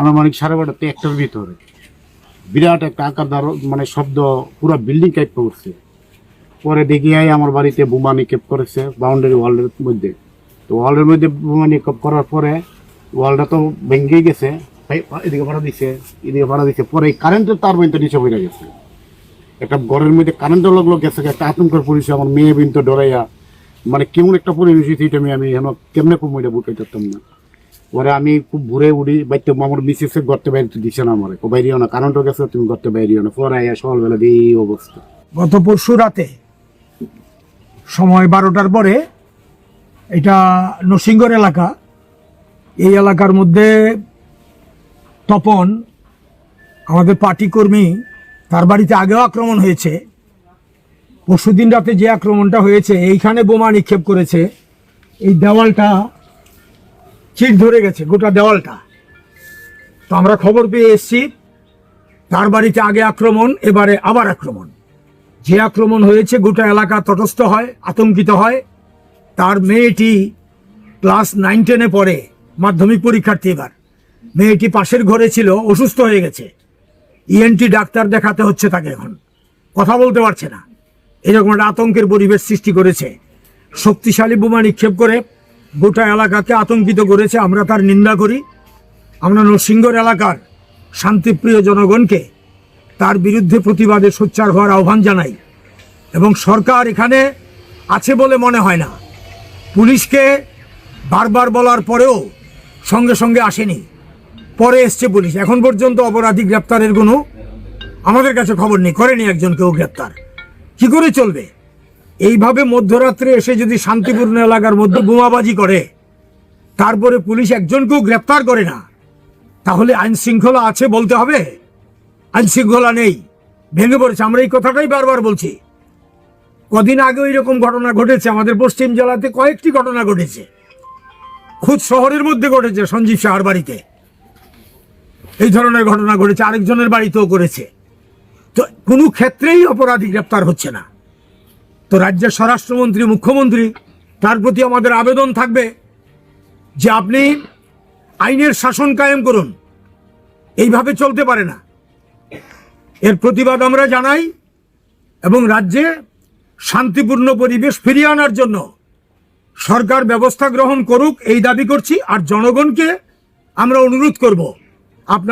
আনুমানিক 12:30 একটার ভিতরে বিরাট একটা আকার মানে শব্দ, পুরো বিল্ডিং কেঁপে উঠছে। পরে দেখি আমার বাড়িতে বোমা নিক্ষেপ করেছে বাউন্ডারি ওয়ালের মধ্যে। তো ওয়ালের মধ্যে বোমা নিক্ষেপ করার পরে ওয়ালটা তো ভেঙে গেছে, এদিকে ভাড়া দিছে, এদিকে ভাড়া দিছে। পরে এই কারেন্টের তার বইতে নিচে পড়ে গেছে, একটা ঘরের মধ্যে কারেন্টের লগলো গেছে, একটা আতঙ্কের পরিচয়। আমার মেয়ে বিনতে ডরাইয়া, মানে কেমন একটা পরিবেশ হয়েছে আমি এখন কেমনে কম ওইটা বুঝতে পারতাম না। পরে আমি খুব ঘুরে উড়ি বাইতে, আমার মিসেসে গর্তে বাইরে দিচ্ছে না, আমার বাইরেও না, কারেন্টও গেছে, তুমি গর্তে বাইরেও না। পরে আইয়া সকালবেলা দিয়ে এই অবস্থা। গত পরশু রাতে সময় 12টার পরে, এটা নরসিংগড় এলাকা, এই এলাকার মধ্যে তপন আমাদের পার্টি কর্মী, তার বাড়িতে আগেও আক্রমণ হয়েছে। পরশুদিন রাতে যে আক্রমণটা হয়েছে, এইখানে বোমা নিক্ষেপ করেছে। এই দেওয়ালটা চিট ধরে গেছে, গোটা দেওয়ালটা। তো আমরা খবর পেয়ে এসছি, তার বাড়িতে আগে আক্রমণ, এবারে আবার আক্রমণ। যে আক্রমণ হয়েছে গোটা এলাকা তটস্থ হয়, আতঙ্কিত হয়। তার মেয়েটি ক্লাস 9-10-এ পড়ে, মাধ্যমিক পরীক্ষার্থী। এবার মেয়েটি পাশের ঘরে ছিল, অসুস্থ হয়ে গেছে, ইএনটি ডাক্তার দেখাতে হচ্ছে তাকে, এখন কথা বলতে পারছে না। এরকম একটা আতঙ্কের পরিবেশ সৃষ্টি করেছে। শক্তিশালী বোমা নিক্ষেপ করে গোটা এলাকাকে আতঙ্কিত করেছে। আমরা তার নিন্দা করি। আমরা নরসিংগড় এলাকার শান্তিপ্রিয় জনগণকে তার বিরুদ্ধে প্রতিবাদে সোচ্চার হওয়ার আহ্বান জানাই। এবং সরকার এখানে আছে বলে মনে হয় না। পুলিশকে বারবার বলার পরেও সঙ্গে সঙ্গে আসেনি, পরে এসছে পুলিশ। এখন পর্যন্ত অপরাধী গ্রেপ্তারের কোনো আমাদের কাছে খবর নেই, করেনি একজনকেও গ্রেপ্তার। কি করে চলবে? এইভাবে মধ্যরাত্রে এসে যদি শান্তিপূর্ণ এলাকার মধ্যে বোমাবাজি করে, তারপরে পুলিশ একজনকেও গ্রেপ্তার করে না, তাহলে আইন শৃঙ্খলা আছে বলতে হবে? আইন শৃঙ্খলা নেই, ভেঙে পড়েছে। আমরা এই কথাটাই বারবার বলছি। কদিন আগে এরকম ঘটনা ঘটেছে আমাদের পশ্চিম জেলাতে, কয়েকটি ঘটনা ঘটেছে, খুদ শহরের মধ্যে ঘটেছে। সঞ্জীব শাহর বাড়িতে এই ধরনের ঘটনা ঘটেছে, আরেকজনের বাড়িতেও করেছে। তো কোনো ক্ষেত্রেই অপরাধী গ্রেপ্তার হচ্ছে না। তো রাজ্যের স্বরাষ্ট্রমন্ত্রী, মুখ্যমন্ত্রী, তার প্রতি আমাদের আবেদন থাকবে যে আপনি আইনের শাসন কায়েম করুন। এইভাবে চলতে পারে না। এর প্রতিবাদ আমরা জানাই এবং রাজ্যে শান্তিপূর্ণ পরিবেশ ফিরিয়ে আনার জন্য সরকার ব্যবস্থা গ্রহণ করুক, এই দাবি করছি। আর জনগণকে আমরা অনুরোধ করব, আপনার